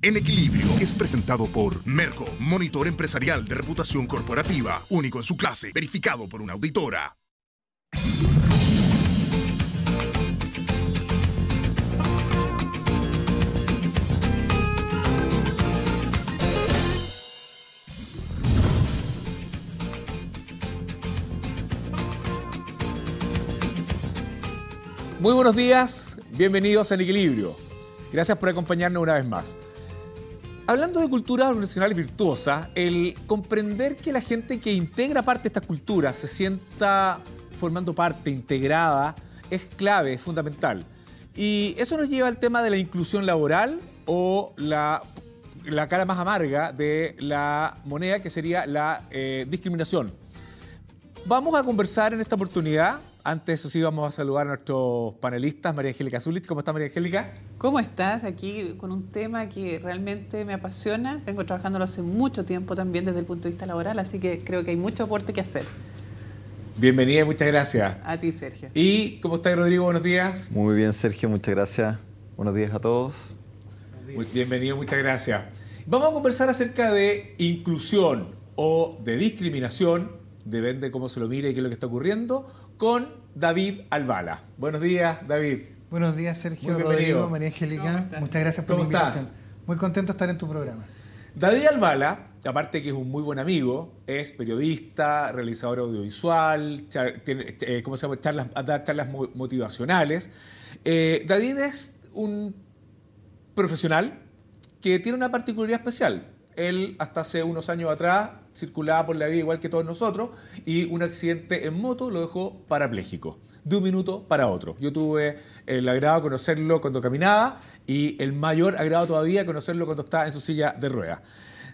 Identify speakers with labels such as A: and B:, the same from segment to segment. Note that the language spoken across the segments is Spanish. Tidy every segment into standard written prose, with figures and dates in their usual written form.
A: En Equilibrio es presentado por Merco, monitor empresarial de reputación corporativa, único en su clase, verificado por una auditora.
B: Muy buenos días, bienvenidos a En Equilibrio. Gracias por acompañarnos una vez más. Hablando de cultura organizacional virtuosa, el comprender que la gente que integra parte de estas culturas se sienta formando parte, integrada, es clave, es fundamental. Y eso nos lleva al tema de la inclusión laboral o la cara más amarga de la moneda, que sería la discriminación. Vamos a conversar en esta oportunidad. Antes, eso sí, vamos a saludar a nuestros panelistas. María Angélica Zulich. ¿Cómo está, María Angélica?
C: ¿Cómo estás? Aquí con un tema que realmente me apasiona. Vengo trabajándolo hace mucho tiempo también desde el punto de vista laboral, así que creo que hay mucho aporte que hacer.
B: Bienvenida y muchas gracias.
C: A ti, Sergio.
B: ¿Y cómo está, Rodrigo? Buenos días.
D: Muy bien, Sergio. Muchas gracias. Buenos días a todos.
B: Bienvenido, muchas gracias. Vamos a conversar acerca de inclusión o de discriminación, depende de cómo se lo mire y qué es lo que está ocurriendo, con David Albala. Buenos días, David.
E: Buenos días, Sergio,
B: Muy
E: Rodrigo, María Angélica. Muchas gracias por la invitación. Muy contento de estar en tu programa.
B: David Albala, aparte que es un muy buen amigo, es periodista, realizador audiovisual, da charlas motivacionales. David es un profesional que tiene una particularidad especial. Él, hasta hace unos años atrás, circulaba por la vida igual que todos nosotros y un accidente en moto lo dejó parapléjico, de un minuto para otro. Yo tuve el agrado de conocerlo cuando caminaba y el mayor agrado todavía conocerlo cuando estaba en su silla de ruedas.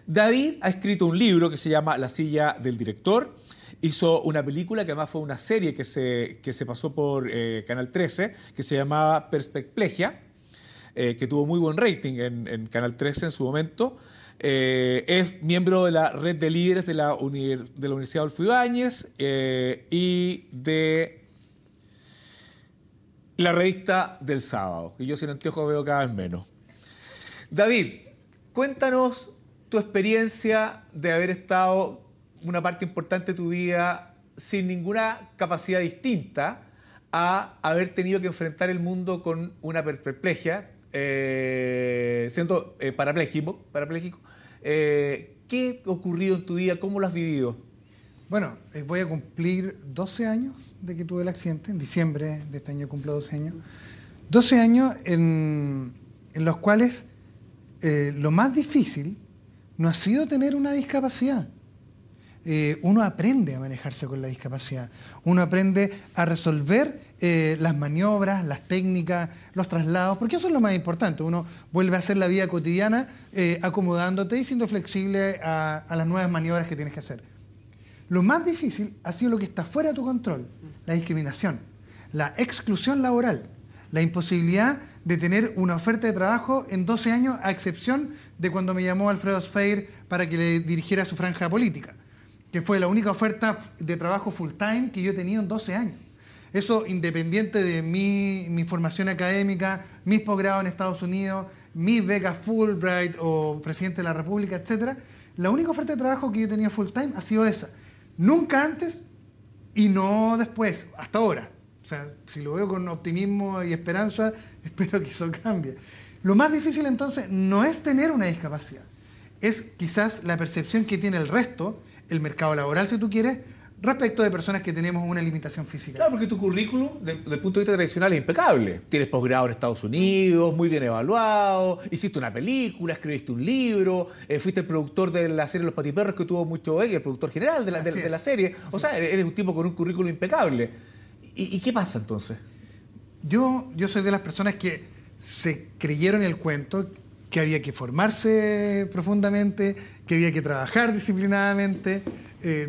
B: David ha escrito un libro que se llama La silla del director. Hizo una película que además fue una serie que se pasó por Canal 13, que se llamaba Perspecplegia, que tuvo muy buen rating en Canal 13 en su momento. Es miembro de la red de líderes de la Universidad Adolfo Ibáñez y de la revista del sábado. Y yo sin anteojos veo cada vez menos. David, cuéntanos tu experiencia de haber estado una parte importante de tu vida sin ninguna capacidad distinta a haber tenido que enfrentar el mundo con una perplegia, siendo parapléjico. ¿Qué ha ocurrido en tu vida? ¿Cómo lo has vivido?
E: Bueno, voy a cumplir 12 años de que tuve el accidente. En diciembre de este año cumplo 12 años. 12 años en los cuales lo más difícil no ha sido tener una discapacidad. Uno aprende a manejarse con la discapacidad. Uno aprende a resolver las maniobras, las técnicas, los traslados, porque eso es lo más importante. Uno vuelve a hacer la vida cotidiana acomodándote y siendo flexible a las nuevas maniobras que tienes que hacer. Lo más difícil ha sido lo que está fuera de tu control: la discriminación, la exclusión laboral, la imposibilidad de tener una oferta de trabajo en 12 años, a excepción de cuando me llamó Alfredo Sfeir para que le dirigiera su franja política, que fue la única oferta de trabajo full time que yo he tenido en 12 años. Eso independiente de mi formación académica, mis posgrados en Estados Unidos, mis becas Fulbright o presidente de la República, etc. La única oferta de trabajo que yo he tenido full time ha sido esa. Nunca antes y no después, hasta ahora. O sea, si lo veo con optimismo y esperanza, espero que eso cambie. Lo más difícil entonces no es tener una discapacidad, es quizás la percepción que tiene el resto, el mercado laboral, si tú quieres, respecto de personas que tenemos una limitación física.
B: Claro, porque tu currículum, desde el punto de vista tradicional, es impecable. Tienes posgrado en Estados Unidos, muy bien evaluado, hiciste una película, escribiste un libro, fuiste el productor de la serie Los Patiperros, que tuvo mucho éxito, el productor general de la serie. O sea, eres un tipo con un currículum impecable. ¿Y qué pasa entonces?
E: Yo soy de las personas que se creyeron el cuento, que había que formarse profundamente, que había que trabajar disciplinadamente.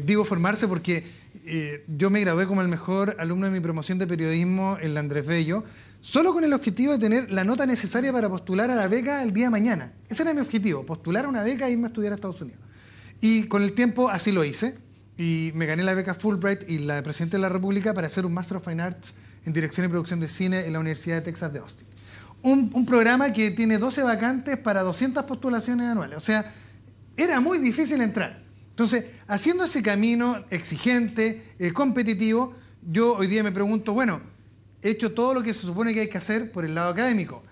E: Digo formarse porque yo me gradué como el mejor alumno de mi promoción de periodismo en la Andrés Bello, solo con el objetivo de tener la nota necesaria para postular a la beca el día de mañana. Ese era mi objetivo, postular a una beca e irme a estudiar a Estados Unidos. Y con el tiempo así lo hice, y me gané la beca Fulbright y la de Presidente de la República para hacer un Master of Fine Arts en Dirección y Producción de Cine en la Universidad de Texas de Austin. un programa que tiene 12 vacantes para 200 postulaciones anuales. O sea, era muy difícil entrar. Entonces, haciendo ese camino exigente, competitivo, yo hoy día me pregunto, bueno, he hecho todo lo que se supone que hay que hacer por el lado académico.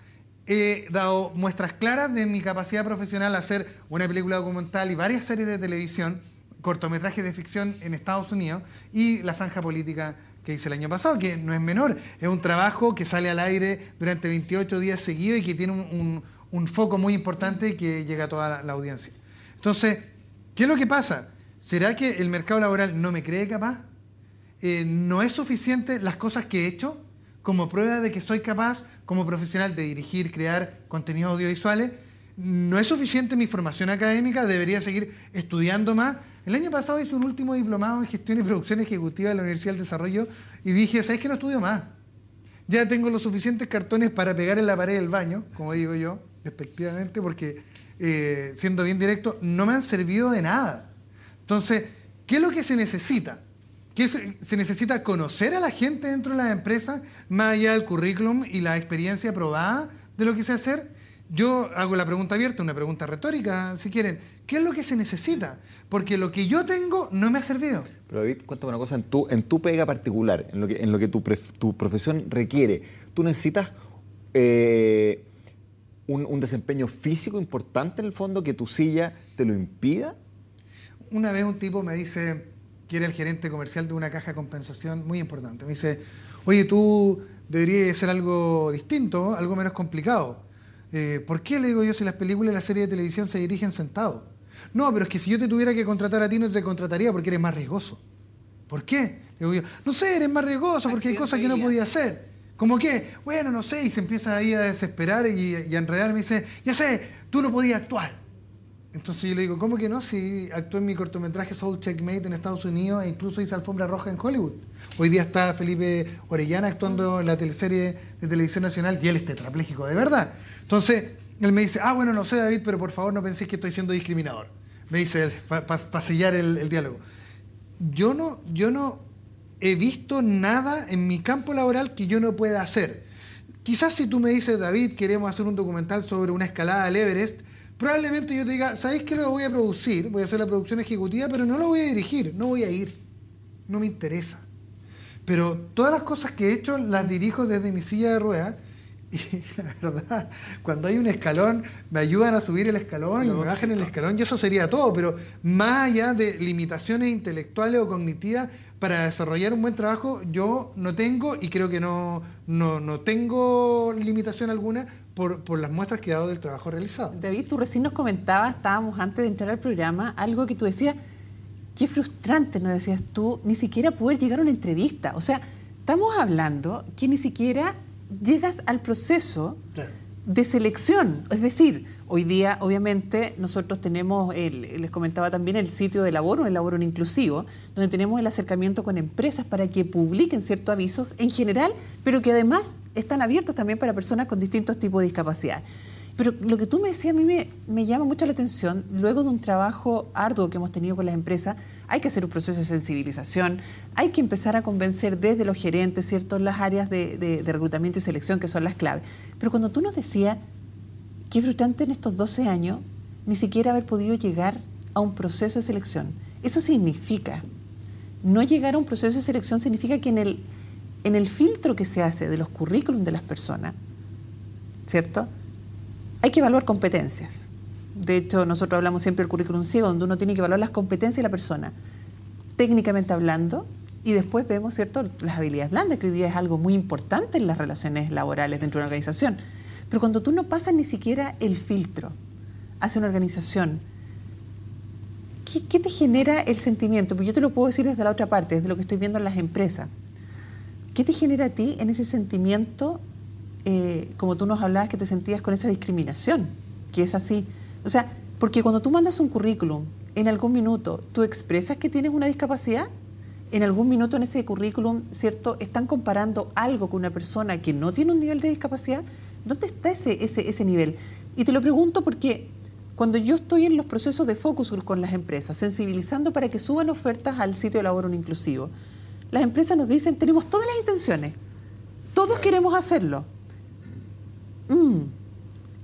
E: He dado muestras claras de mi capacidad profesional a hacer una película documental y varias series de televisión, cortometrajes de ficción en Estados Unidos y la franja política que hice el año pasado, que no es menor. Es un trabajo que sale al aire durante 28 días seguidos y que tiene un foco muy importante que llega a toda la audiencia. Entonces, ¿qué es lo que pasa? ¿Será que el mercado laboral no me cree capaz? ¿No es suficiente las cosas que he hecho como prueba de que soy capaz como profesional de dirigir, crear contenidos audiovisuales? ¿No es suficiente mi formación académica? ¿Debería seguir estudiando más? El año pasado hice un último diplomado en gestión y producción ejecutiva de la Universidad del Desarrollo y dije, ¿sabes qué? No estudio más. Ya tengo los suficientes cartones para pegar en la pared del baño, como digo yo, despectivamente, porque, siendo bien directo, no me han servido de nada. Entonces, ¿qué es lo que se necesita? Se necesita conocer a la gente dentro de las empresas, más allá del currículum y la experiencia probada de lo que sé hacer. Yo hago la pregunta abierta, una pregunta retórica, si quieren. ¿Qué es lo que se necesita? Porque lo que yo tengo no me ha servido.
D: Pero David, cuéntame una cosa, en tu pega particular, en lo que tu profesión requiere, ¿tú necesitas un desempeño físico importante en el fondo que tu silla te lo impida?
E: Una vez un tipo me dice, que era el gerente comercial de una caja de compensación muy importante, me dice, oye, tú deberías hacer algo distinto, algo menos complicado. ¿Por qué, le digo yo, si las películas y las series de televisión se dirigen sentados? No, pero es que si yo te tuviera que contratar a ti, no te contrataría porque eres más riesgoso. ¿Por qué? Le digo yo, no sé, eres más riesgoso porque hay cosas que no podía hacer. ¿Cómo qué? Bueno, no sé, y se empieza ahí a desesperar y a enredar. Me dice, ya sé, tú no podías actuar. Entonces yo le digo, ¿cómo que no? Si actué en mi cortometraje Soul Checkmate en Estados Unidos e incluso hice Alfombra Roja en Hollywood. Hoy día está Felipe Orellana actuando en la teleserie de Televisión Nacional y él es tetrapléjico de verdad. Entonces él me dice, bueno, no sé, David, pero por favor no penséis que estoy siendo discriminador. Me dice él, para sellar el diálogo. Yo no he visto nada en mi campo laboral que yo no pueda hacer. Quizás si tú me dices, David, queremos hacer un documental sobre una escalada al Everest, probablemente yo te diga, ¿sabéis qué lo voy a producir? Voy a hacer la producción ejecutiva, pero no lo voy a dirigir, no voy a ir. No me interesa. Pero todas las cosas que he hecho las dirijo desde mi silla de ruedas y la verdad, cuando hay un escalón, me ayudan a subir el escalón y me bajan el escalón y eso sería todo, pero más allá de limitaciones intelectuales o cognitivas para desarrollar un buen trabajo, yo no tengo y creo que no tengo limitación alguna por las muestras que he dado del trabajo realizado.
C: David, tú recién nos comentabas, estábamos antes de entrar al programa, algo que tú decías, qué frustrante, nos decías tú, ni siquiera poder llegar a una entrevista. O sea, estamos hablando que ni siquiera llegas al proceso de selección. Es decir, hoy día, obviamente, nosotros tenemos, les comentaba también, el sitio de Laboro, el Laboro Inclusivo, donde tenemos el acercamiento con empresas para que publiquen ciertos avisos en general, pero que además están abiertos también para personas con distintos tipos de discapacidad. Pero lo que tú me decías a mí me llama mucho la atención. Luego de un trabajo arduo que hemos tenido con las empresas, hay que hacer un proceso de sensibilización, hay que empezar a convencer desde los gerentes, ¿cierto?, las áreas de reclutamiento y selección que son las claves. Pero cuando tú nos decías, qué frustrante en estos 12 años, ni siquiera haber podido llegar a un proceso de selección. Eso significa, no llegar a un proceso de selección significa que en el filtro que se hace de los currículums de las personas, ¿cierto?, hay que evaluar competencias. De hecho, nosotros hablamos siempre del currículum ciego, donde uno tiene que evaluar las competencias de la persona, técnicamente hablando, y después vemos, ¿cierto?, las habilidades blandas, que hoy día es algo muy importante en las relaciones laborales dentro de una organización. Pero cuando tú no pasas ni siquiera el filtro hacia una organización, ¿qué te genera el sentimiento? Porque yo te lo puedo decir desde la otra parte, desde lo que estoy viendo en las empresas. ¿Qué te genera a ti en ese sentimiento, como tú nos hablabas, que te sentías con esa discriminación, que es así? O sea, porque cuando tú mandas un currículum, en algún minuto, ¿tú expresas que tienes una discapacidad? En algún minuto en ese currículum, ¿cierto?, están comparando algo con una persona que no tiene un nivel de discapacidad. ¿Dónde está ese nivel? Y te lo pregunto porque cuando yo estoy en los procesos de focus group con las empresas, sensibilizando para que suban ofertas al sitio de Laboro Inclusivo, las empresas nos dicen, tenemos todas las intenciones, todos queremos hacerlo,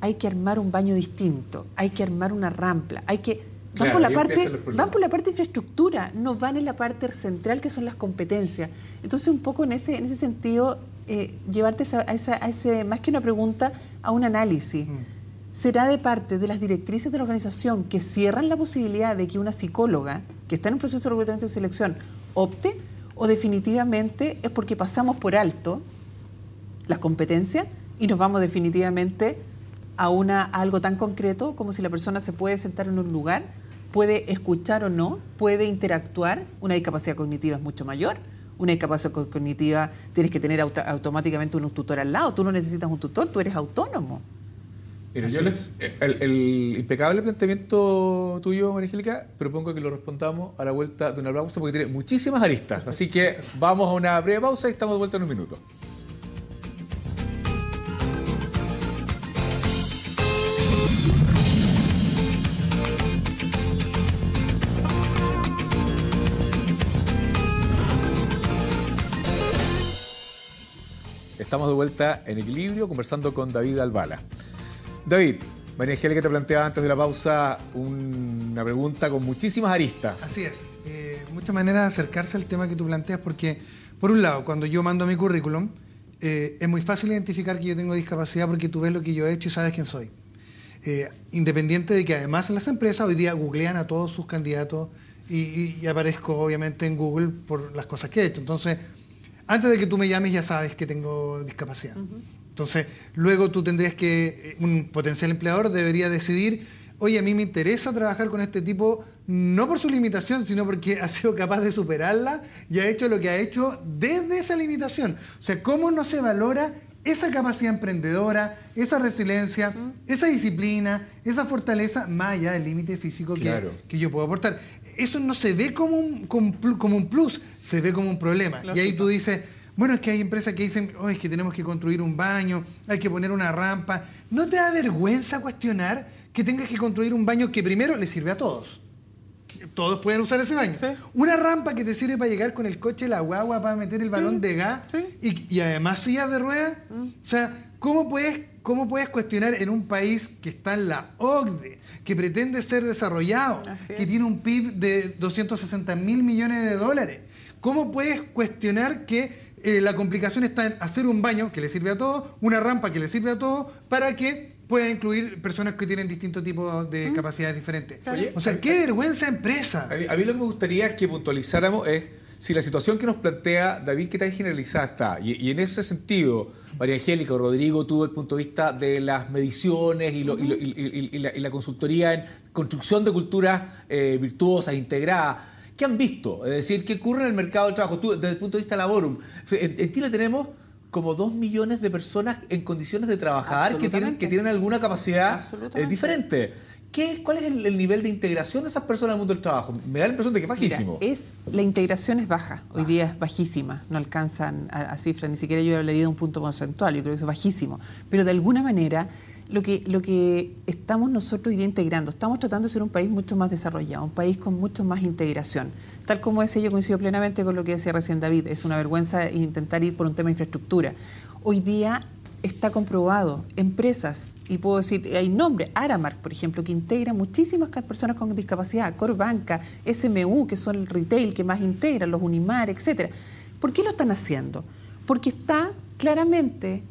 C: hay que armar un baño distinto, hay que armar una rampa, hay que...
B: Claro,
C: van por la parte de infraestructura, no van en la parte central que son las competencias. Entonces, un poco en ese sentido, llevarte a ese, más que una pregunta, a un análisis. ¿Será de parte de las directrices de la organización que cierran la posibilidad de que una psicóloga que está en un proceso de reclutamiento y selección opte, o definitivamente es porque pasamos por alto las competencias y nos vamos definitivamente a algo tan concreto como si la persona se puede sentar en un lugar, puede escuchar o no, puede interactuar? Una discapacidad cognitiva es mucho mayor. Una discapacidad cognitiva tienes que tener automáticamente un tutor al lado. Tú no necesitas un tutor, tú eres autónomo.
B: Mira, el impecable planteamiento tuyo, María Angélica, propongo que lo respondamos a la vuelta de una pausa porque tiene muchísimas aristas. Así que vamos a una breve pausa y estamos de vuelta en un minuto. Estamos de vuelta en Equilibrio conversando con David Albala. David, María Angélica te planteaba antes de la pausa una pregunta con muchísimas aristas.
E: Así es. Muchas maneras de acercarse al tema que tú planteas porque, por un lado, cuando yo mando mi currículum, es muy fácil identificar que yo tengo discapacidad porque tú ves lo que yo he hecho y sabes quién soy. Independiente de que además las empresas hoy día googlean a todos sus candidatos y aparezco obviamente en Google por las cosas que he hecho. Entonces, antes de que tú me llames ya sabes que tengo discapacidad. Entonces, luego tú tendrías que, un potencial empleador debería decidir, oye, a mí me interesa trabajar con este tipo, no por su limitación, sino porque ha sido capaz de superarla y ha hecho lo que ha hecho desde esa limitación. O sea, ¿cómo no se valora esa capacidad emprendedora, esa resiliencia, esa disciplina, esa fortaleza, más allá del límite físico que yo puedo aportar? Eso no se ve como un plus, se ve como un problema. Lógico. Y ahí tú dices, bueno, es que hay empresas que dicen, oh, es que tenemos que construir un baño, hay que poner una rampa. ¿No te da vergüenza cuestionar que tengas que construir un baño que primero le sirve a todos? Todos pueden usar ese baño. Sí. Una rampa que te sirve para llegar con el coche, la guagua, para meter el balón de gas y además sillas de ruedas. O sea, ¿cómo puedes cuestionar en un país que está en la OCDE, que pretende ser desarrollado, que tiene un PIB de 260.000 millones de dólares? ¿Cómo puedes cuestionar que la complicación está en hacer un baño que le sirve a todos, una rampa que le sirve a todos, para que pueda incluir personas que tienen distintos tipos de capacidades diferentes? Oye, o sea, qué vergüenza empresa.
B: A mí lo que me gustaría que puntualizáramos es si la situación que nos plantea David, qué tan generalizada está. Y en ese sentido, María Angélica o Rodrigo, tú desde el punto de vista de las mediciones y la consultoría en construcción de culturas virtuosas, integradas, ¿qué han visto? Es decir, ¿qué ocurre en el mercado del trabajo? Tú, desde el punto de vista Laborum, en Chile tenemos como 2 millones de personas en condiciones de trabajar que tienen alguna capacidad diferente. ¿Cuál es el nivel de integración de esas personas al mundo del trabajo? Me da la impresión de que es bajísimo.
C: Mira, la integración es baja. Hoy día es bajísima. No alcanzan a cifras. Ni siquiera yo he leído un punto porcentual. Yo creo que eso es bajísimo. Pero de alguna manera, lo que estamos nosotros hoy día integrando, estamos tratando de ser un país mucho más desarrollado, un país con mucho más integración. Tal como ese, yo coincido plenamente con lo que decía recién David. Es una vergüenza intentar ir por un tema de infraestructura. Hoy día está comprobado, empresas, y puedo decir, hay nombres, Aramark, por ejemplo, que integra muchísimas personas con discapacidad, Corbanca, SMU, que son el retail que más integra, los Unimar, etcétera. ¿Por qué lo están haciendo? Porque está claramente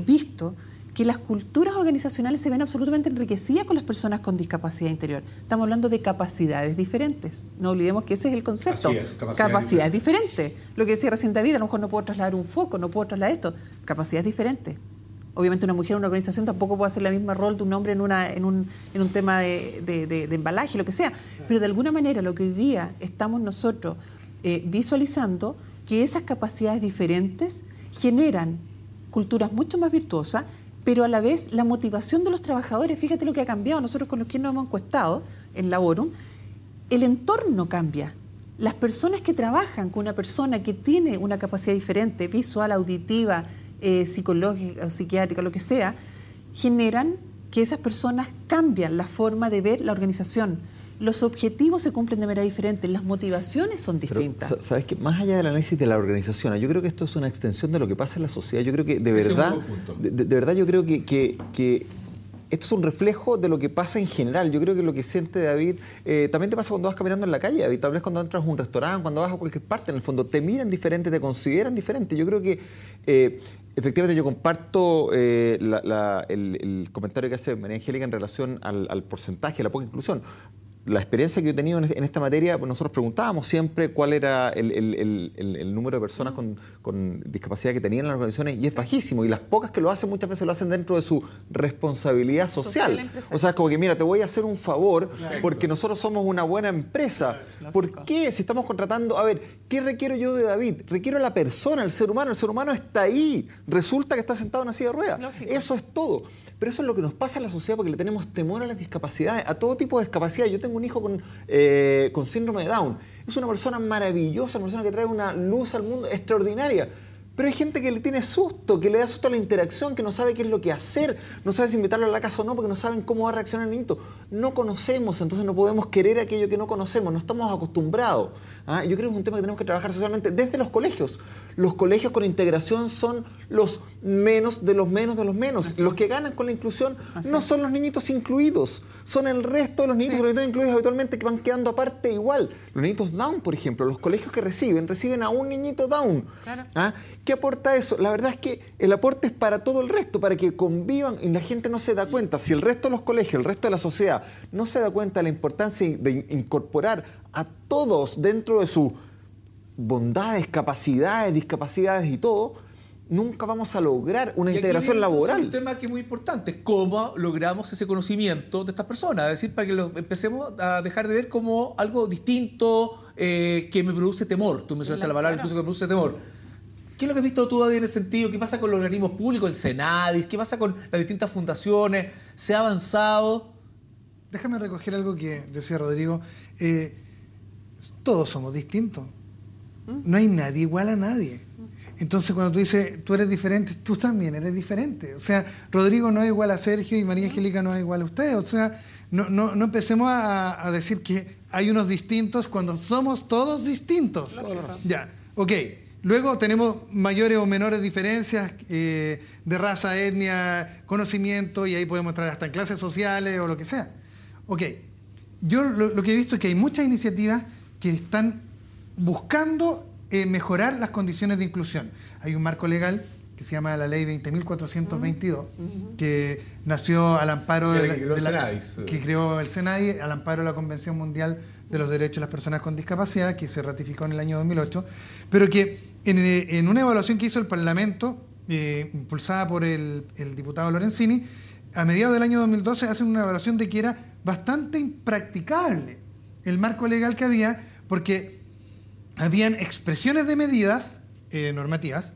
C: visto que las culturas organizacionales se ven absolutamente enriquecidas con las personas con discapacidad interior. Estamos hablando de capacidades diferentes. No olvidemos que ese es el concepto. Capacidades diferentes. Lo que decía recién David, a lo mejor no puedo trasladar un foco, no puedo trasladar esto. Capacidades diferentes. Obviamente una mujer en una organización tampoco puede hacer la misma rol de un hombre en un tema de embalaje, lo que sea. Pero de alguna manera lo que hoy día estamos nosotros visualizando, que esas capacidades diferentes generan culturas mucho más virtuosas, pero a la vez la motivación de los trabajadores, fíjate lo que ha cambiado, nosotros con los que nos hemos encuestado en Laborum, el entorno cambia. Las personas que trabajan con una persona que tiene una capacidad diferente, visual, auditiva, psicológica, psiquiátrica, lo que sea, generan que esas personas cambian la forma de ver la organización, los objetivos se cumplen de manera diferente, las motivaciones son distintas.
D: Pero, ¿sabes qué? Más allá del análisis de la organización, yo creo que esto es una extensión de lo que pasa en la sociedad. Yo creo que de verdad, de verdad yo creo que esto es un reflejo de lo que pasa en general. Yo creo que lo que siente David, también te pasa cuando vas caminando en la calle, David. Tal vez cuando entras a un restaurante, cuando vas a cualquier parte, en el fondo te miran diferente, te consideran diferente. Yo creo que efectivamente yo comparto el comentario que hace María Angélica en relación al porcentaje, a la poca inclusión. La experiencia que yo he tenido en esta materia, pues nosotros preguntábamos siempre cuál era el número de personas con discapacidad que tenían en las organizaciones, y es bajísimo, y las pocas que lo hacen muchas veces lo hacen dentro de su responsabilidad social. O sea, es como que, mira, te voy a hacer un favor porque nosotros somos una buena empresa. ¿Por qué? Si estamos contratando, a ver, ¿qué requiero yo de David? Requiero a la persona, el ser humano está ahí. Resulta que está sentado en una silla de ruedas. Eso es todo. Pero eso es lo que nos pasa en la sociedad porque le tenemos temor a las discapacidades, a todo tipo de discapacidad. Yo tengo un hijo con síndrome de Down. Es una persona maravillosa, una persona que trae una luz al mundo extraordinaria. Pero hay gente que le tiene susto, que le da susto a la interacción, que no sabe qué es lo que hacer, no sabe si invitarlo a la casa o no, porque no saben cómo va a reaccionar el niñito. No conocemos, entonces no podemos querer aquello que no conocemos, no estamos acostumbrados. Yo creo que es un tema que tenemos que trabajar socialmente desde los colegios. Los colegios con integración son los menos de los menos de los menos. Así. Los que ganan con la inclusión no son los niñitos incluidos, son el resto de los niñitos, los niños incluidos habitualmente que van quedando aparte igual. Los niñitos Down, por ejemplo, los colegios que reciben a un niñito Down. Claro. ¿Qué aporta eso? La verdad es que el aporte es para todo el resto, para que convivan y la gente no se da cuenta. Si el resto de los colegios, el resto de la sociedad no se da cuenta de la importancia de incorporar a todos dentro de sus bondades, capacidades, discapacidades y todo, nunca vamos a lograr una integración laboral.
B: Es un tema que es muy importante, cómo logramos ese conocimiento de estas personas, es decir, para que lo empecemos a dejar de ver como algo distinto que me produce temor. Tú mencionaste la palabra incluso que me produce temor. ¿Qué es lo que has visto tú, David, en ese sentido? ¿Qué pasa con los organismos públicos, el Senadis? ¿Qué pasa con las distintas fundaciones? ¿Se ha avanzado?
E: Déjame recoger algo que decía Rodrigo. Todos somos distintos. No hay nadie igual a nadie. Entonces, cuando tú dices, tú eres diferente, tú también eres diferente. O sea, Rodrigo no es igual a Sergio y María Angélica no es igual a ustedes. O sea, no empecemos a decir que hay unos distintos cuando somos todos distintos. Ya, ok. Luego tenemos mayores o menores diferencias de raza, etnia, conocimiento, y ahí podemos entrar hasta en clases sociales o lo que sea. Ok, yo lo que he visto es que hay muchas iniciativas que están buscando mejorar las condiciones de inclusión. Hay un marco legal que se llama la Ley 20.422, que nació al amparo que creó el Senadis, al amparo de la Convención Mundial de los Derechos de las Personas con Discapacidad, que se ratificó en el año 2008, pero que en una evaluación que hizo el Parlamento, impulsada por el diputado Lorenzini, a mediados del año 2012 hacen una evaluación de que era bastante impracticable el marco legal que había, porque habían expresiones de medidas normativas,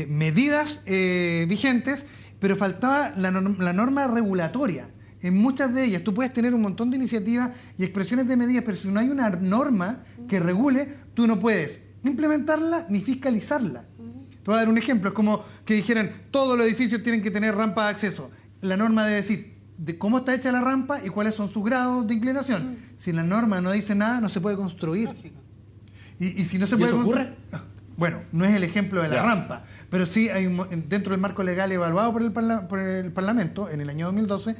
E: medidas vigentes, pero faltaba la norma regulatoria. En muchas de ellas tú puedes tener un montón de iniciativas y expresiones de medidas, pero si no hay una norma que regule, tú no puedes implementarla ni fiscalizarla. Te voy a dar un ejemplo. Es como que dijeran, todos los edificios tienen que tener rampa de acceso. La norma debe decir de cómo está hecha la rampa y cuáles son sus grados de inclinación. Si la norma no dice nada, no se puede construir. Y si no se puede construir... Bueno, no es el ejemplo de la rampa, pero sí hay dentro del marco legal evaluado por el Parlamento en el año 2012,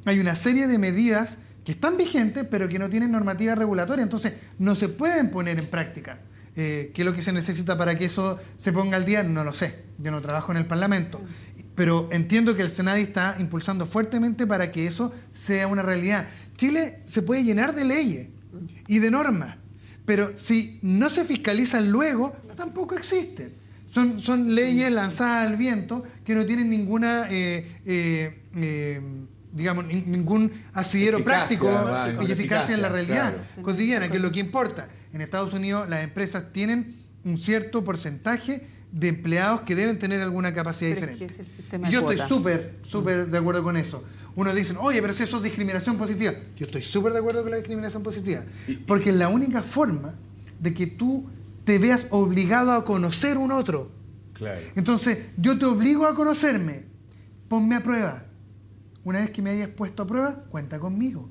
E: hay una serie de medidas que están vigentes, pero que no tienen normativa regulatoria. Entonces, no se pueden poner en práctica. ¿Qué es lo que se necesita para que eso se ponga al día? No lo sé. Yo no trabajo en el Parlamento. Pero entiendo que el Senado está impulsando fuertemente para que eso sea una realidad. Chile se puede llenar de leyes y de normas, pero si no se fiscalizan luego, tampoco existen. Son leyes lanzadas al viento que no tienen ninguna... digamos, ningún asidero práctico y eficacia en la realidad cotidiana, que es lo que importa. En Estados Unidos las empresas tienen un cierto porcentaje de empleados que deben tener alguna capacidad diferente. Y yo estoy súper de acuerdo con eso. Unos dicen, oye, pero si eso es discriminación positiva. Yo estoy súper de acuerdo con la discriminación positiva. Porque es la única forma de que tú te veas obligado a conocer un otro. Claro. Entonces, yo te obligo a conocerme. Ponme a prueba. Una vez que me hayas puesto a prueba, cuenta conmigo.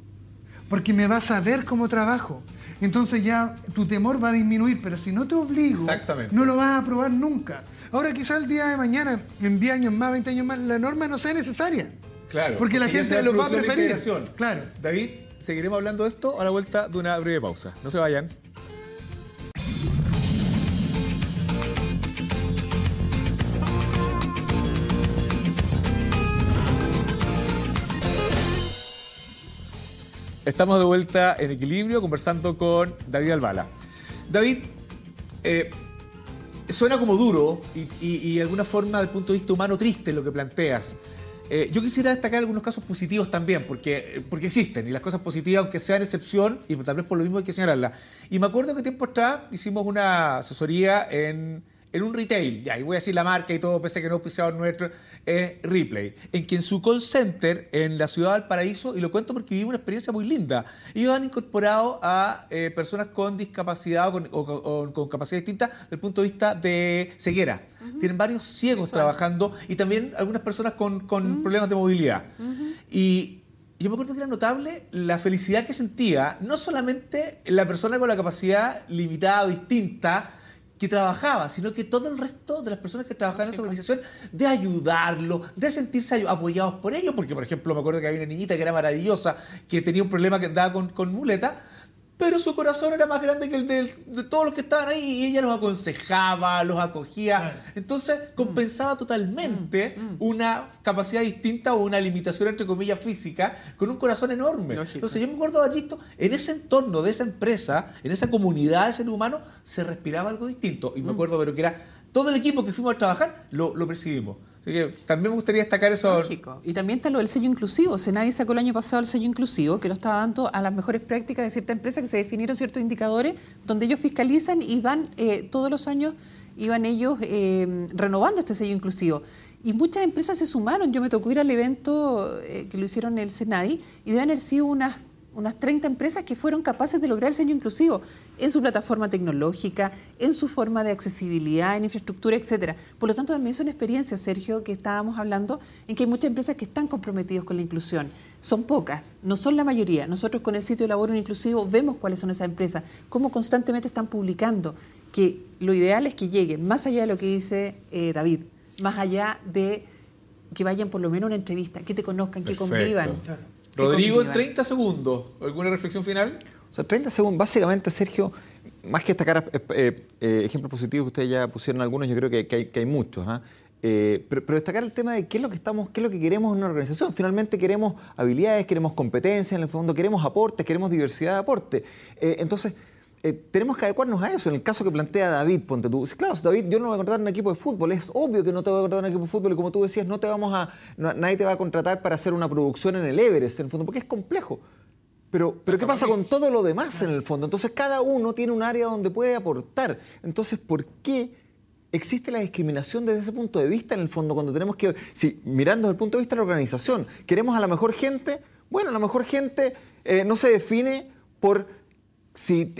E: porque me vas a ver cómo trabajo. Entonces ya tu temor va a disminuir, pero si no te obligo, no lo vas a aprobar nunca. Ahora quizá el día de mañana, en 10 años más, 20 años más, la norma no sea necesaria.
B: Claro.
E: Porque la gente lo va a preferir.
B: Claro. David, seguiremos hablando de esto a la vuelta de una breve pausa. No se vayan. Estamos de vuelta en Equilibrio conversando con David Albala. David, suena como duro y de alguna forma, desde el punto de vista humano, triste lo que planteas. Yo quisiera destacar algunos casos positivos también, porque existen, y las cosas positivas, aunque sean excepción, y tal vez por lo mismo hay que señalarlas. Y me acuerdo que tiempo atrás hicimos una asesoría en un retail, ya, y voy a decir la marca y todo, pese a que no es auspiciador nuestro, es Ripley, en que en su call center en la ciudad de Valparaíso, y lo cuento porque viví una experiencia muy linda, ellos han incorporado a personas con discapacidad o con capacidad distinta desde el punto de vista de ceguera. Tienen varios ciegos trabajando y también algunas personas con problemas de movilidad. Y yo me acuerdo que era notable la felicidad que sentía, no solamente la persona con la capacidad limitada o distinta que trabajaba, sino que todo el resto de las personas que trabajaban en esa organización, de ayudarlo, de sentirse apoyados por ellos, porque por ejemplo me acuerdo que había una niñita que era maravillosa, que tenía un problema que andaba con muleta, pero su corazón era más grande que el de todos los que estaban ahí, y ella los aconsejaba, los acogía. Entonces compensaba totalmente una capacidad distinta o una limitación, entre comillas, física, con un corazón enorme. Entonces yo me acuerdo haber visto en ese entorno de esa empresa, en esa comunidad de seres humanos, se respiraba algo distinto. Y me acuerdo, pero que era todo el equipo que fuimos a trabajar, lo percibimos. Así que también me gustaría destacar eso.
C: Lógico. Y también está lo del sello inclusivo. Senadi sacó el año pasado el sello inclusivo, que lo estaba dando a las mejores prácticas de cierta empresa, que se definieron ciertos indicadores donde ellos fiscalizan y van todos los años, iban ellos renovando este sello inclusivo. Y muchas empresas se sumaron. Yo me tocó ir al evento que lo hicieron en el Senadi y deben haber sido unas 30 empresas que fueron capaces de lograr el sello inclusivo en su plataforma tecnológica, en su forma de accesibilidad, en infraestructura, etcétera. Por lo tanto, también es una experiencia, Sergio, que estábamos hablando, en que hay muchas empresas que están comprometidas con la inclusión. Son pocas, no son la mayoría. Nosotros con el sitio de Laboro Inclusivo vemos cuáles son esas empresas, cómo constantemente están publicando, que lo ideal es que lleguen, más allá de lo que dice David, más allá de que vayan por lo menos a una entrevista, que te conozcan, que convivan. Claro.
B: Rodrigo, en 30 segundos, ¿alguna reflexión final?
D: O sea, 30 segundos, básicamente, Sergio, más que destacar ejemplos positivos que ustedes ya pusieron algunos, yo creo que hay muchos, pero destacar el tema de qué es lo que queremos en una organización. Finalmente queremos habilidades, queremos competencias, en el fondo queremos aportes, queremos diversidad de aporte. Entonces, tenemos que adecuarnos a eso. En el caso que plantea David, ponte tú. Claro, David, yo no voy a contratar un equipo de fútbol. Es obvio que no te voy a contratar un equipo de fútbol. Y como tú decías, nadie te va a contratar para hacer una producción en el Everest, en el fondo, porque es complejo. Pero ¿qué pasa con todo lo demás en el fondo? Entonces, cada uno tiene un área donde puede aportar. Entonces, ¿por qué existe la discriminación desde ese punto de vista en el fondo? Cuando tenemos que, mirando desde el punto de vista de la organización, queremos a la mejor gente. Bueno, la mejor gente no se define por si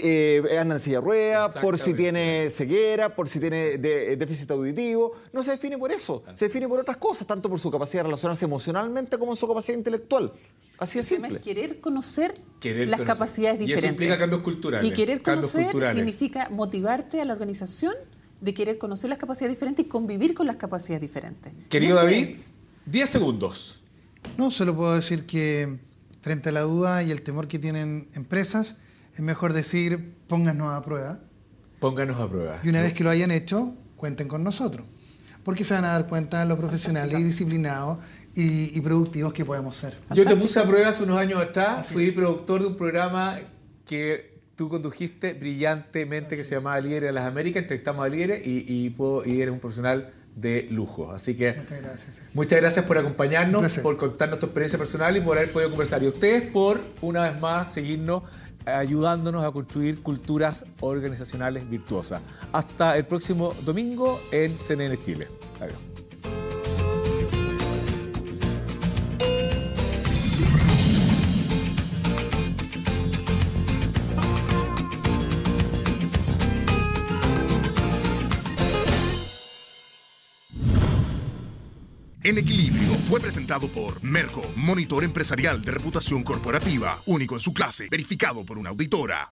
D: anda en silla de rueda, por si tiene ceguera, por si tiene déficit auditivo. No se define por eso, se define por otras cosas, tanto por su capacidad de relacionarse emocionalmente como su capacidad intelectual. Así es simple.
C: Es querer conocer las capacidades diferentes.
B: Y eso implica cambios culturales.
C: Y querer conocer significa motivarte a la organización de querer conocer las capacidades diferentes y convivir con las capacidades diferentes.
B: Querido David, 10 segundos.
E: No, solo puedo decir que frente a la duda y el temor que tienen empresas, es mejor decir, pónganos a prueba.
B: Pónganos a prueba.
E: Y una vez que lo hayan hecho, cuenten con nosotros. Porque se van a dar cuenta de lo profesionales y disciplinados y productivos que podemos ser.
B: Yo te puse a prueba hace unos años atrás. Fui productor de un programa que tú condujiste brillantemente, que se llamaba Líderes de las Américas. Entrevistamos a líderes y eres un profesional de lujo. Así que muchas gracias por acompañarnos, por contarnos tu experiencia personal y por haber podido conversar. Y a ustedes por, una vez más, seguirnos ayudándonos a construir culturas organizacionales virtuosas. Hasta el próximo domingo en CNN Chile. Adiós.
A: En Equilibrio fue presentado por Merco, monitor empresarial de reputación corporativa, único en su clase, verificado por una auditora.